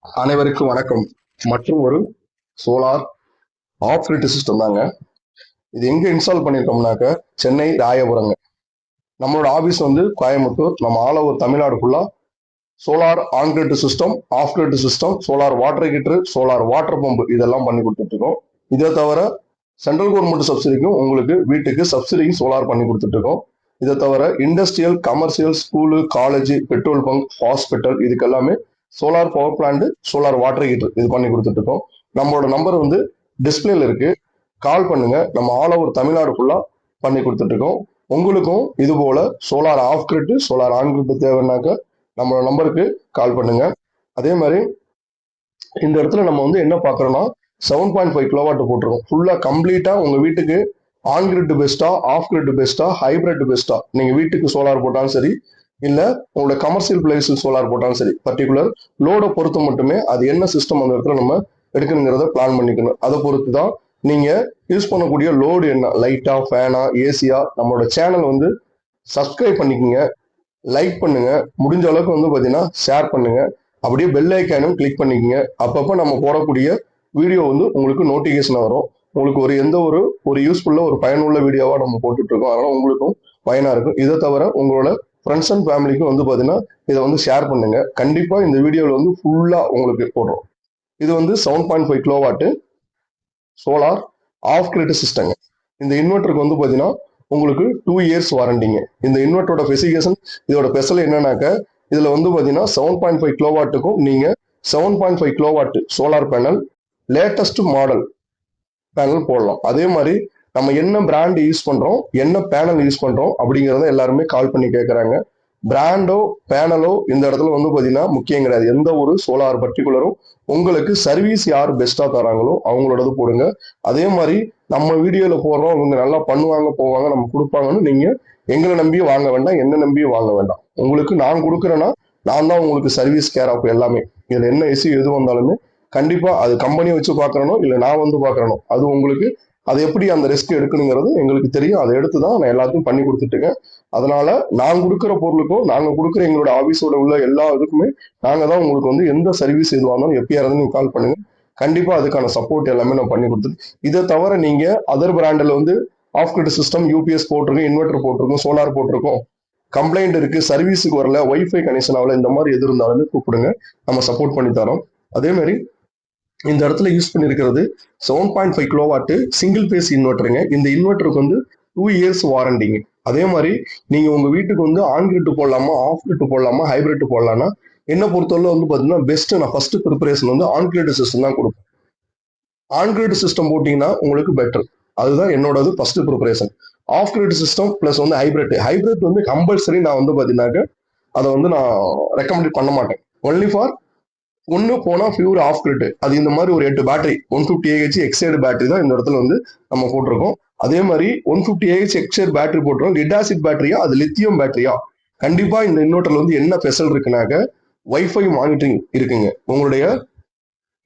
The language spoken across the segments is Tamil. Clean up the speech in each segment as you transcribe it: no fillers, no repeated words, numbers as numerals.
அனைவருக்கும் வணக்கம். மற்றும் ஒரு சோலார் ஆஃப் கிரிட் சிஸ்டம் தாங்க. இது எங்க இன்ஸ்டால் பண்ணியிருக்கோம்னாக்க சென்னை ராயபுரங்க. நம்மளோட ஆபீஸ் வந்து கோயம்புத்தூர். நம்ம ஆல் ஓவர் தமிழ்நாடு ஃபுல்லா solar on grid system, of grid system, solar water heater, solar water pump இதெல்லாம் பண்ணி கொடுத்துட்டு இருக்கோம். இதை தவிர சென்ட்ரல் கவர்மெண்ட் சப்சிடிக்கும் உங்களுக்கு வீட்டுக்கு சப்சிடியும் சோலார் பண்ணி கொடுத்துட்டு இருக்கோம். இதை தவிர industrial, commercial, school, college, petrol bunk, hospital இதுக்கு எல்லாமே solar power plant, solar water heater இது பண்ணி கொடுத்துட்டு இருக்கோம். நம்மளோட நம்பர் வந்து டிஸ்பிளேல இருக்கு, கால் பண்ணுங்க. நம்ம ஆல் ஓவர் தமிழ்நாடு ஃபுல்லா பண்ணி கொடுத்துட்டு இருக்கோம். உங்களுக்கும் இது போல solar off grid, solar on grid தேவைன்னாக்க நம்மளோட நம்பருக்கு கால் பண்ணுங்க. அதே மாதிரி இந்த இடத்துல நம்ம வந்து என்ன பாக்குறோம்னா 7.5 கிலோவாட் போட்டிருக்கோம். ஃபுல்லா கம்ப்ளீட்டா உங்க வீட்டுக்கு ஆன் கிரிட் பெஸ்டா, ஆஃப் கிரிட் பெஸ்டா, ஹைபிரிட் பெஸ்டா, நீங்க வீட்டுக்கு சோலார் போட்டாலும் சரி, இல்ல உங்களோட கமர்ஷியல் பிளேஸில் சோலார் போட்டாலும் சரி, பர்டிகுலர் லோட பொறுத்து மட்டுமே அது என்ன சிஸ்டம் அந்த இடத்துல நம்ம எடுக்கணுங்கிறத பிளான் பண்ணிக்கணும். அதை பொறுத்து தான் நீங்க யூஸ் பண்ணக்கூடிய லோடு என்ன, லைட்டா, ஃபேனா, ஏசியா. நம்மளோட சேனல் வந்து சப்ஸ்கிரைப் பண்ணிக்கோங்க, லைக் பண்ணுங்க, முடிஞ்ச அளவுக்கு வந்து பாத்தீங்கன்னா ஷேர் பண்ணுங்க, அப்படியே பெல் ஐக்கானும் கிளிக் பண்ணிக்கோங்க. அப்பப்போ நம்ம போடக்கூடிய வீடியோ வந்து உங்களுக்கு நோட்டிபிகேஷன் வரும். உங்களுக்கு எந்த ஒரு யூஸ்ஃபுல்லா ஒரு பயனுள்ள வீடியோவா நம்ம போட்டுட்டு இருக்கோம். அதனால உங்களுக்கும் பயனா இருக்கும். இதை தவிர உங்களோட ஃப்ரெண்ட்ஸ் அண்ட் ஃபேமிலிக்கும் வந்து பாத்தீங்கன்னா இதை வந்து ஷேர் பண்ணுங்க. கண்டிப்பா இந்த வீடியோவில் வந்து ஃபுல்லா உங்களுக்கு போடுறோம். இது வந்து 7.5 கிலோவாட் சோலார் ஆஃப் கிரிட் சிஸ்டங்க. இந்த இன்வெர்டருக்கு வந்து பாத்தீங்கன்னா உங்களுக்கு 2 இயர்ஸ் வாரண்டிங்க. இந்த இன்வெர்டரோட ஸ்பெசிஃபிகேஷன், இதோட ஸ்பெஷல் என்னன்னாக்க, இதுல வந்து பாத்தீங்கன்னா 7.5 கிலோவாட்டுக்கும் நீங்க 7.5 kilowatt solar panel, latest model panel போடலாம். அதே மாதிரி நம்ம என்ன பிராண்ட் யூஸ் பண்றோம், என்ன பேனல் யூஸ் பண்றோம் அப்படிங்கிறத எல்லாருமே கால் பண்ணி கேட்கறாங்க. பிராண்டோ பேனலோ இந்த இடத்துல வந்து பாத்தீங்கன்னா முக்கியம் கிடையாது. எந்த ஒரு சோலார் பர்டிகுலரும் உங்களுக்கு சர்வீஸ் யார் பெஸ்டா தராங்களோ அவங்களோடது போடுங்க. அதே மாதிரி நம்ம வீடியோல போடுறோம், இவங்க நல்லா பண்ணுவாங்க போவாங்க நம்ம கொடுப்பாங்கன்னு நீங்க எங்களை நம்பியும் வாங்க வேண்டாம், என்ன நம்பியும் வாங்க வேண்டாம். உங்களுக்கு நான் கொடுக்குறேன்னா நான் தான் உங்களுக்கு சர்வீஸ் கேர் ஆஃப் எல்லாமே. இதுல என்ன இஷ்யூ எது வந்தாலுமே கண்டிப்பா அது கம்பெனியை வச்சு பாக்குறனோ இல்ல நான் வந்து பாக்குறனோ அது உங்களுக்கு அது எப்படி அந்த ரிஸ்க் எடுக்கணுங்கிறது எங்களுக்கு தெரியும். அதை எடுத்துதான் நான் எல்லாத்தையும் பண்ணி கொடுத்துட்டு இருக்கேன். அதனால நான் கொடுக்குற பொருளுக்கும் நாங்க கொடுக்குற எங்களோட ஆபீஸோட உள்ள எல்லா இதுக்குமே நாங்க தான் உங்களுக்கு வந்து எந்த சர்வீஸ் எதுவாக இருந்தாலும் எப்பயா இருந்தாலும் நீங்க கால் பண்ணுங்க. கண்டிப்பா அதுக்கான சப்போர்ட் எல்லாமே நான் பண்ணி கொடுத்துட்டு, இதை தவிர நீங்க அதர் பிராண்டில் வந்து ஆஃப் கிரிட் சிஸ்டம், யூபிஎஸ் போட்டிருக்கோம், இன்வெர்டர் போட்டிருக்கோம், சோலார் போட்டிருக்கோம், கம்ப்ளைண்ட் இருக்கு, சர்வீஸுக்கு வரல, ஒய்ஃபை கனெக்ஷன் ஆகல, இந்த மாதிரி எது இருந்தாலுமே கூப்பிடுங்க, நம்ம சப்போர்ட் பண்ணி தரோம். அதே மாதிரி இந்த இடத்துல யூஸ் பண்ணிருக்கிறது 7.5 கிலோவாட் சிங்கிள் பேஸ் இன்வெர்டருங்க. இந்த இன்வெர்டருக்கு வந்து 2 இயர்ஸ் வாரண்டிங்க. அதே மாதிரி நீங்க உங்க வீட்டுக்கு வந்து ஆன் கிரிட் போடலாமா, ஆஃப் கிரிட் போடலாமா, ஹைபிரிட் போடலாம்னா என்ன பொறுத்தவரை வந்து பாத்தீங்கன்னா பெஸ்ட், நான் ஃபர்ஸ்ட் ப்ரிப்பரேஷன் வந்து ஆன் கிரிட் சிஸ்டம் தான் கொடுப்பேன். ஆன் கிரிட் சிஸ்டம் போட்டீங்கன்னா உங்களுக்கு பெட்டர். அதுதான் என்னோடது first preparation. Of grid system plus வந்து ஹைபிரிட் வந்து கம்பல்சரி நான் வந்து பாத்தீங்கன்னாக்க அதை வந்து நான் ரெக்கமெண்ட் பண்ண மாட்டேன். ஒன்லி ஃபார் ஒன்னு போனா பியூர் ஆஃப் கிரிட். அது இந்த மாதிரி ஒரு 8 பேட்டரி 150 AH எக்ஸைடு பேட்டரி தான் இந்த இடத்துல வந்து நம்ம போட்டிருக்கோம். அதே மாதிரி 150 AH எக்ஸைடு பேட்டரி போட்டிருக்கோம். லெட் ஆசிட் பேட்டரியா, அது லித்தியம் பேட்டரியா. கண்டிப்பா இந்த இன்வெர்டர்ல வந்து என்ன ஸ்பெஷல் இருக்குனாக்க வைஃபை மானிட்டரிங் இருக்குங்க. உங்களுடைய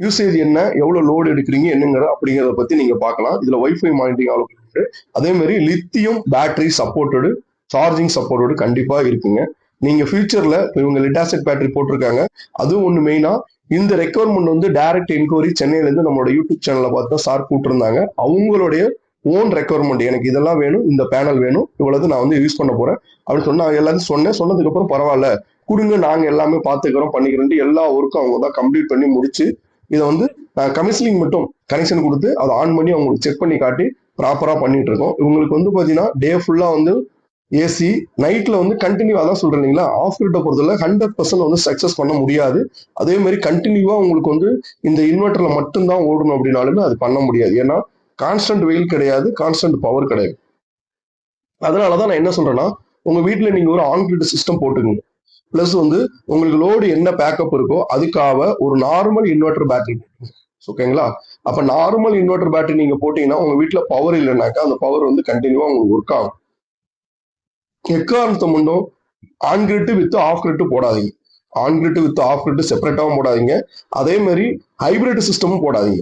யூசேஜ் என்ன, எவ்வளவு லோடு எடுக்கிறீங்க என்னங்கிற அப்படிங்கிறத பத்தி நீங்க பார்க்கலாம். இதுல வைஃபை மானிட்டரிங் இருக்கு. அதே மாதிரி lithium battery supported, charging supported கண்டிப்பா இருக்குங்க. நீங்க ஃபியூச்சர்ல இவங்க லெட் ஆசிட் பேட்டரி போட்டிருக்காங்க. அதுவும் ஒண்ணு மெயினா இந்த ரெக்வயர்மெண்ட் வந்து டைரக்ட் என்கொயரி சென்னையில இருந்து நம்மளோட யூடியூப் சேனல்ல பார்த்தா சார் கூப்பிட்டுருந்தாங்க. அவங்களுடைய ஓன் ரெக்வயர்மெண்ட், எனக்கு இதெல்லாம் வேணும், இந்த பேனல் வேணும், இவ்வளவு நான் வந்து யூஸ் பண்ண போறேன் அப்படின்னு சொன்னா எல்லாரும் சொன்னதுக்கு அப்புறம் பரவாயில்ல கொடுங்க, நாங்க எல்லாமே பாத்துக்கிறோம் பண்ணிக்கிறோம், எல்லா ஒர்க்கும் அவங்க தான் கம்ப்ளீட் பண்ணி முடிச்சு இதை வந்து கமிஷனிங் மட்டும் கனெக்ஷன் கொடுத்து அதை ஆன் பண்ணி அவங்களுக்கு செக் பண்ணி காட்டி ப்ராப்பரா பண்ணிட்டு இருக்கோம். இவங்களுக்கு வந்து பாத்தீங்கன்னா டே ஃபுல்லா வந்து ஏசி, நைட்ல வந்து கண்டினியூவா தான் சொல்றேன் இல்லைங்களா, ஆஃப் கிரிட்டை பொறுத்தவரை 100% வந்து சக்சஸ் பண்ண முடியாது. அதே மாதிரி கண்டினியூவா உங்களுக்கு வந்து இந்த இன்வெர்டர்ல மட்டும்தான் ஓடணும் அப்படின்னாலுமே அது பண்ண முடியாது. ஏன்னா கான்ஸ்டன்ட் வெயில் கிடையாது, கான்ஸ்டன்ட் பவர் கிடையாது. அதனாலதான் நான் என்ன சொல்றேன்னா, உங்க வீட்டுல நீங்க ஒரு ஆன் கிரிட் சிஸ்டம் போட்டுக்கோங்க. பிளஸ் வந்து உங்களுக்கு லோடு என்ன பேக்கப் இருக்கோ அதுக்காக ஒரு நார்மல் இன்வெர்டர் பேட்டரி, ஓகேங்களா. அப்ப நார்மல் இன்வெர்டர் பேட்டரி நீங்க போட்டீங்கன்னா உங்க வீட்டுல பவர் இல்லைனாக்கா அந்த பவர் வந்து கண்டினியூவா உங்களுக்கு ஒர்க் ஆகும். எக்காரணத்தை முன்னும் on grid with off grid போடாதீங்க. On grid with off grid செப்பரேட்டாவும் போடாதீங்க. அதே மாதிரி ஹைபிரிட் சிஸ்டமும் போடாதீங்க.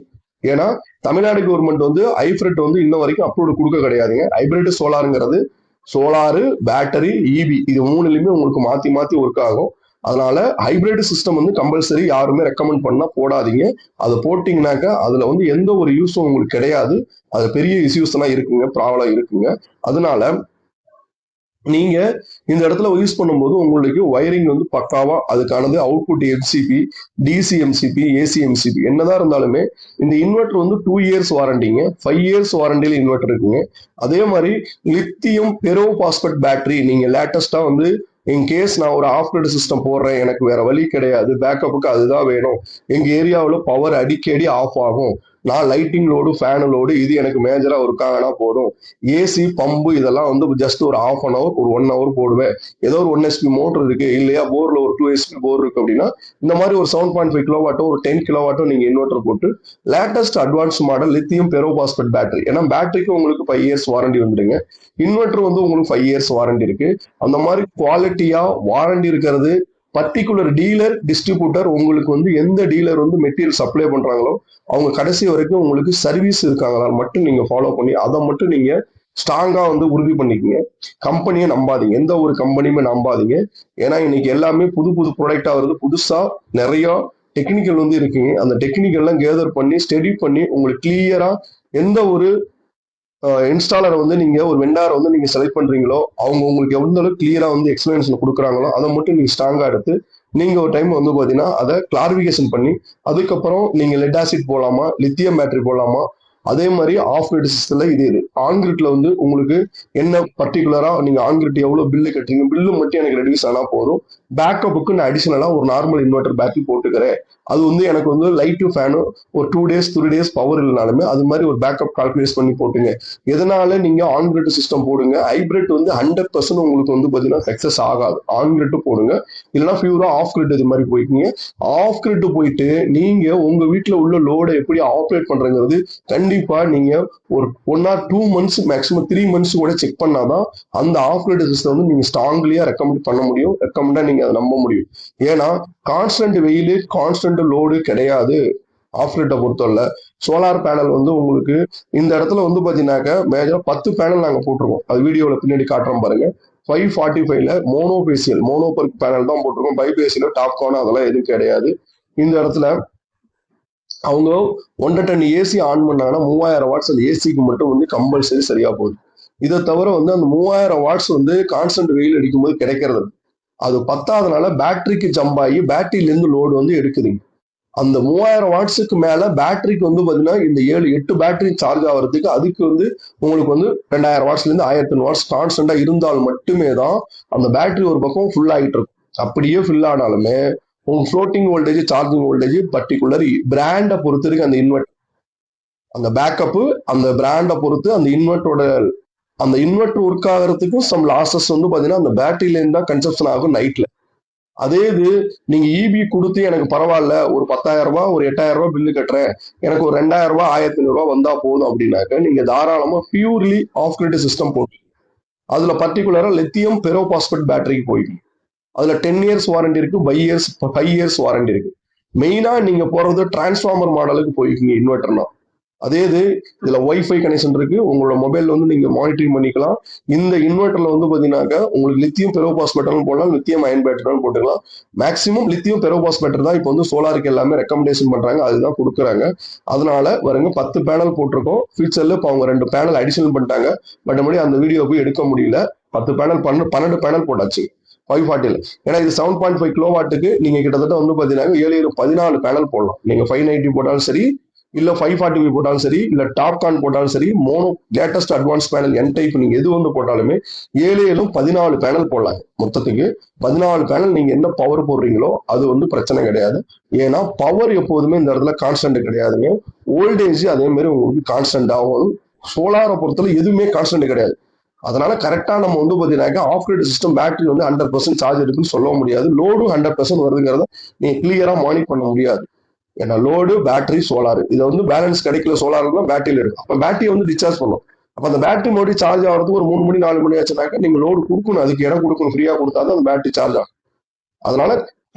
ஏன்னா தமிழ்நாடு கவர்மெண்ட் வந்து ஹைபிரிட் வந்து இன்ன வரைக்கும் அப்ரூவ் கொடுக்க கிடையாதுங்க. ஹைபிரிட் சோலாருங்கிறது சோலாரு, பேட்டரி, இபி இது மூணுலயுமே உங்களுக்கு மாத்தி மாத்தி ஒர்க் ஆகும். அதனால ஹைபிரிட் சிஸ்டம் வந்து கம்பல்சரி யாருமே ரெக்கமெண்ட் பண்ணா போடாதீங்க. அதை போட்டீங்கன்னாக்கா அதுல வந்து எந்த ஒரு யூஸும் உங்களுக்கு கிடையாது. அது பெரிய இஷ்யூஸ் எல்லாம் இருக்குங்க, ப்ராப்ளம் இருக்குங்க. அதனால நீங்க இந்த இடத்துல யூஸ் பண்ணும்போது உங்களுக்கு ஒயரிங் வந்து பக்காவா அதுக்கானது output MCB, DC MCB, AC MCB என்னதான் இருந்தாலுமே இந்த இன்வெர்டர் வந்து 2 இயர்ஸ் வாரண்டிங்க, 5 இயர்ஸ் வாரண்டியில் இன்வெர்டர் இருக்குங்க. அதே மாதிரி லித்தியம் பெரோ பாஸ்பேட் பேட்டரி நீங்க லேட்டஸ்டா வந்து இன் கேஸ் நான் ஒரு ஆஃப் கிரிட் சிஸ்டம் போடுறேன், எனக்கு வேற வழி கிடையாது, பேக்கப்புக்கு அதுதான் வேணும், எங்க ஏரியாவில் பவர் அடிக்கடி ஆஃப் ஆகும், நான் லைட்டிங் லோடு ஃபேன் லோடு இது எனக்கு மேஜரா ஒர்க் ஆகினா போதும், ஏசி பம்பு இதெல்லாம் வந்து ஜஸ்ட் ஒரு ஹாஃப் அன் அவர் ஒரு 1 ஹவர் போடுவேன், ஏதோ ஒரு 1 எஸ்பி மோட்டர் இருக்கு இல்லையா, போர்ல ஒரு 2 எஸ்பி போர் இருக்கு அப்படின்னா இந்த மாதிரி ஒரு 7.5 கிலோவாட்டோ ஒரு 10 கிலோவாட்டோ நீங்க இன்வெர்டர் போட்டு latest advance model lithium ferrophosphate battery, ஏன்னா பேட்டரிக்கு உங்களுக்கு 5 இயர்ஸ் வாரண்டி வந்துடுங்க, இன்வெர்டர் வந்து உங்களுக்கு 5 இயர்ஸ் வாரண்டி இருக்கு. அந்த மாதிரி குவாலிட்டியா வாரண்டி இருக்கிறது பர்டிகுலர் டீலர் டிஸ்ட்ரிபியூட்டர் உங்களுக்கு வந்து எந்த டீலர் வந்து மெட்டீரியல் சப்ளை பண்றாங்களோ அவங்க கடைசி வரைக்கும் உங்களுக்கு சர்வீஸ் இருக்காங்களா மட்டும் நீங்க ஃபாலோ பண்ணி அதை மட்டும் நீங்க ஸ்ட்ராங்கா வந்து உறுதி பண்ணிக்கங்க. கம்பெனியை நம்பாதீங்க, எந்த ஒரு கம்பெனியுமே நம்பாதீங்க. ஏன்னா இன்னைக்கு எல்லாமே புது புது ப்ராடக்டா வருது, புதுசா நிறைய டெக்னிக்கல் வந்து இருக்குங்க. அந்த டெக்னிக்கல்லாம் கேதர் பண்ணி ஸ்டடி பண்ணி உங்களுக்கு கிளியரா எந்த ஒரு இன்ஸ்டாலர் வந்து நீங்க ஒரு வெண்டாரை வந்து நீங்க செலக்ட் பண்றீங்களோ அவங்க உங்களுக்கு எந்த அளவுக்கு கிளியரா வந்து எக்ஸ்பிளனேஷன் கொடுக்குறாங்களோ அதை மட்டும் நீங்க ஸ்ட்ராங்கா எடுத்து நீங்க ஒரு டைம் வந்து பாத்தீங்கன்னா அதை கிளாரிபிகேஷன் பண்ணி அதுக்கப்புறம் நீங்க லெட் ஆசிட் போடலாமா லித்தியம் பேட்டரி போடலாமா, அதே மாதிரி ஆஃப் கிரிட் சிஸ்டம்ல இது ஆன்கிரிட்ல வந்து உங்களுக்கு என்ன பர்டிகுலரா நீங்க ஆன்கிரிட் எவ்வளவு பில்லு கட்டுறீங்க, பில்லு மட்டும் எனக்கு ரெடியூஸ் ஆனா போதும், பேக்கப்புக்கு நான் அடிஷனலா ஒரு நார்மல் இன்வெர்டர் பேட்டரி போட்டுக்கிறேன், அது வந்து எனக்கு வந்து லைட்டு ஃபேனு ஒரு 2 டேஸ் 3 டேஸ் பவர் இல்லைனாலுமே அது மாதிரி ஒரு பேக்கப் கால்குலேட் பண்ணி போட்டுங்க. எதனால நீங்க ஆன்கிரிட் சிஸ்டம் போடுங்க, ஹைபிரிட் வந்து 100% உங்களுக்கு வந்து பாத்தீங்கன்னா சக்சஸ் ஆகாது, ஆன்கிரிட் போடுங்க, இல்லைன்னா பியூரா ஆஃப் கிரிட் இது மாதிரி போய்க்குங்க. ஆஃப் கிரிட் போயிட்டு நீங்க உங்க வீட்டுல உள்ள லோடை எப்படி ஆப்ரேட் பண்றங்கிறது கண்டிப்பா நீங்க ஒரு 1 or 2 months மேக்ஸிமம் 3 months கூட செக் பண்ணாதான் அந்த ஆஃப் கிரிட் சிஸ்டம் வந்து நீங்க ஸ்ட்ராங்லியா ரெக்கமெண்ட் பண்ண முடியும், ரெக்கமெண்டா நீங்க அதை நம்ப முடியும். ஏன்னா கான்ஸ்டன்ட் வெயில் கான்ஸ்டன்ட் லோடு கிடையாது ஆஃப் கிரிட்டை பொறுத்தவரை. சோலார் பேனல் வந்து உங்களுக்கு இந்த இடத்துல வந்து பாத்தீங்கன்னாக்க மேஜரா 10 பேனல் நாங்க போட்டிருக்கோம், அது வீடியோல பின்னாடி காட்டுறோம் பாருங்க. 545ல மோனோபேசியல் மோனோபர்க் பேனல் தான் போட்டிருக்கோம், பைபேசியல டாப்கான் அதெல்லாம் எதுவும் கிடையாது. இந்த இடத்துல அவங்க 1 டன் ஏசி ஆன் பண்ணாங்கன்னா 3000 வாட்ஸ் அந்த ஏசிக்கு மட்டும் வந்து கம்பல்சரி சரியா போகுது. இதை தவிர வந்து அந்த 3000 வாட்ஸ் வந்து கான்ஸ்டன்ட் வெயில் அடிக்கும் போது கிடைக்கிறது அது பத்தாதனால பேட்டரிக்கு ஜம்ப் ஆகி பேட்டரியில இருந்து லோடு வந்து எடுக்குதுங்க. அந்த 3000 வாட்ஸுக்கு மேல பேட்டரிக்கு வந்து பாத்தீங்கன்னா இந்த 7-8 பேட்டரி சார்ஜ் ஆகிறதுக்கு அதுக்கு வந்து உங்களுக்கு வந்து 2000 வாட்ஸ்ல இருந்து 1000 வாட்ஸ் கான்ஸ்டன்டா இருந்தால் மட்டுமே தான் அந்த பேட்டரி ஒரு பக்கம் ஃபுல் ஆகிட்டு இருக்கும். அப்படியே ஃபில் ஆனாலுமே உங்க floating voltage charging voltage particular பிராண்டை பொறுத்து இருக்கு. அந்த இன்வெர்ட் அந்த பேக்கப் அந்த பிராண்டை பொறுத்து அந்த இன்வெர்டர் ஒர்க் ஆகிறதுக்கும் சம் லாசஸ் வந்து பாத்தீங்கன்னா அந்த பேட்டரியில இருந்து தான் கன்சப்ஷன் ஆகும் நைட்ல. அதே இது நீங்க இபி கொடுத்து எனக்கு பரவாயில்ல ஒரு 10,000 ரூபாய் ஒரு 8,000 ரூபாய் பில்லு கட்டுறேன், எனக்கு ஒரு 2,000 ரூபாய் 1,500 ரூபாய் வந்தா போதும் அப்படின்னாக்க நீங்க தாராளமா பியூர்லி ஆஃப் கிரிட் சிஸ்டம் போட்டு அதுல பர்டிகுலரா லித்தியம் பெரோபாஸ்பேட் பேட்டரிக்கு போயிடும். அதுல 10 இயர்ஸ் வாரண்டி இருக்கு, 5 இயர்ஸ் வாரண்டி இருக்கு. மெயினா நீங்க போறது டிரான்ஸ்ஃபார்மர் மாடலுக்கு போய்க்குங்க இன்வெர்டர்னா. அதே இது இதுல ஒய்ஃபை கனெக்ஷன் இருக்கு, உங்களோட மொபைல் வந்து நீங்க மானிட்டரிங் பண்ணிக்கலாம். இந்த இன்வெர்டர்ல வந்து பாத்தீங்கன்னாக்க உங்களுக்கு லித்தியம் பெரோபாஸ்பேட்டரும் போடலாம், லித்தியம் அயன் பேட்டரும் போட்டுக்கலாம். மேக்ஸிமம் லித்தியம் பெரோபாஸ்பேட்டர் தான் இப்போ வந்து சோலாருக்கு எல்லாமே ரெக்கமெண்டேஷன் பண்றாங்க, அதுதான் கொடுக்குறாங்க. அதனால வருங்க 10 பேனல் போட்டிருக்கோம், ஃபியூச்சர்ல இப்போ அவங்க 2 பேனல் அடிஷனல் பண்ணிட்டாங்க, மற்றபடி அந்த வீடியோ போய் எடுக்க முடியல. 10 பேனல் 12 பேனல் போட்டாச்சு 540ல. ஏன்னா இது 7.5 கிலோவாட்டுக்கு நீங்க கிட்டத்தட்ட வந்து பாத்தீங்கன்னா 7-14 பேனல் போடலாம். நீங்க 590 போட்டாலும் சரி, இல்ல 540 போட்டாலும் சரி, இல்ல டாப்கான் போட்டாலும் சரி, மோனோ லேட்டஸ்ட் அட்வான்ஸ் பேனல் என் டைப் நீங்க எது வந்து போட்டாலுமே 7-14 பேனல் போடலாம். மொத்தத்துக்கு 14 பேனல் நீங்க என்ன பவர் போடுறீங்களோ அது வந்து பிரச்சனை கிடையாது. ஏன்னா பவர் எப்போதுமே இந்த இடத்துல கான்ஸ்டன்ட் கிடையாதுங்க, வோல்டேஜ் அதே மாதிரி உங்களுக்கு கான்ஸ்டன்ட் ஆகும். சோலாரை பொறுத்தவரை எதுவுமே கான்ஸ்டன்ட் கிடையாது. அதனால கரெக்டா நம்ம வந்து பாத்தீங்கன்னா ஆஃப் கிரிட் சிஸ்டம் பேட்டரி வந்து 100% சார்ஜ் இருக்குன்னு சொல்ல முடியாது, லோடும் 100% வருதுங்கிறத நீங்க கிளியரா மானிட்டர் பண்ண முடியாது. ஏன்னா லோடு பேட்டரி சோலார் இதை வந்து பேலன்ஸ் கிடைக்கல, சோலார் தான் பேட்டரியில இருக்கு, அப்ப பேட்டரியை வந்து டிஸ்சார்ஜ் பண்ணும். அப்ப அந்த பேட்டரி மறுபடியும் சார்ஜ் ஆகிறதுக்கு ஒரு 3 மணி 4 மணி ஆச்சுனாக்க நீங்க லோடு கொடுக்கணும், அதுக்கு இடம் கொடுக்கணும், ஃப்ரீயா கொடுத்தாதான் அந்த பேட்டரி சார்ஜ் ஆகும். அதனால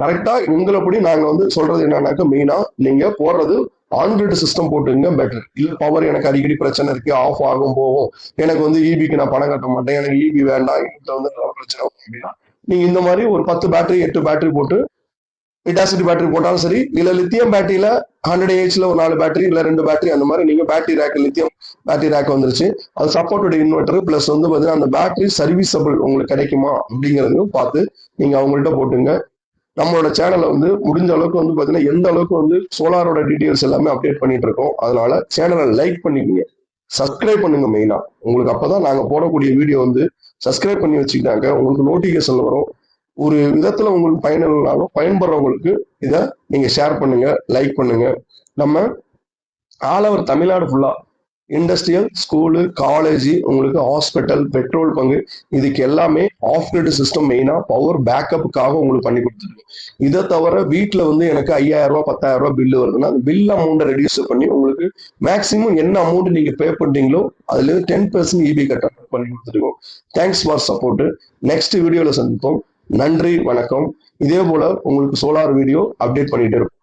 கரெக்டா உங்களப்படி நாங்க வந்து சொல்றது என்னன்னாக்க மெயினா நீங்க போடுறது ஆன்கிரிட் சிஸ்டம் போட்டுங்க பெட்டர். இல்ல பவர் எனக்கு அடிக்கடி பிரச்சனை இருக்கு, ஆஃப் ஆகும் போகும், எனக்கு வந்து இபிக்கு நான் பணம் கட்ட மாட்டேன், எனக்கு இபி வேண்டாம், இதுல வந்து பிரச்சனை அப்படின்னா நீங்க இந்த மாதிரி ஒரு 10 பேட்டரி 8 பேட்டரி போட்டு லிட்டாசிட்டி பேட்டரி போட்டாலும் சரி, இல்ல லித்தியம் பேட்டரியில 100 ஏஹெச்ல ஒரு 4 பேட்டரி இல்ல 2 பேட்டரி அந்த மாதிரி நீங்க battery rack lithium battery rack வந்துருச்சு. அது சப்போர்ட்டட் இன்வெர்டர் பிளஸ் வந்து பாத்தீங்கன்னா அந்த பேட்டரி சர்வீசபிள் உங்களுக்கு கிடைக்குமா அப்படிங்கறதையும் பார்த்து நீங்க அவங்கள்ட்ட போட்டுங்க. நம்மளோட சேனலை வந்து முடிஞ்ச அளவுக்கு வந்து பாத்தீங்கன்னா எந்த அளவுக்கு வந்து சோலாரோட டீடைல்ஸ் எல்லாமே அப்டேட் பண்ணிட்டு இருக்கோம். அதனால சேனலை லைக் பண்ணிக்கோங்க, சப்ஸ்கிரைப் பண்ணுங்க. மெயினா உங்களுக்கு அப்பதான் நாங்க போடக்கூடிய வீடியோ வந்து சப்ஸ்கிரைப் பண்ணி வச்சுக்கிட்டாங்க உங்களுக்கு நோட்டிபிகேஷன் வரும். ஒரு விதத்துல உங்களுக்கு பயனுள்ளனாலும் பயன்படுறவங்களுக்கு இதை நீங்க ஷேர் பண்ணுங்க, லைக் பண்ணுங்க. நம்ம ஆல் ஓவர் தமிழ்நாடு ஃபுல்லா இண்டஸ்ட்ரியல் ஸ்கூலு காலேஜ் உங்களுக்கு ஹாஸ்பிட்டல் பெட்ரோல் பங்கு இதுக்கு எல்லாமே ஆஃப் கிரிட் சிஸ்டம் மெயினா பவர் பேக்கப்புக்காக உங்களுக்கு பண்ணி கொடுத்துருக்கோம். இதை தவிர வீட்டுல வந்து எனக்கு 5000 ரூபாய் 10,000 ரூபாய் பில்லு வருதுன்னா அந்த பில் அமௌண்ட்டை ரெடியூஸ் பண்ணி உங்களுக்கு மேக்சிமம் என்ன அமௌண்ட் நீங்க பே பண்றீங்களோ அதுல 10% இபி கட்ட பண்ணி கொடுத்துருக்கோம். Thanks for support. நெக்ஸ்ட் வீடியோல சந்திப்போம். நன்றி, வணக்கம். இதே போல உங்களுக்கு சோலார் வீடியோ அப்டேட் பண்ணிட்டு இருக்கும்.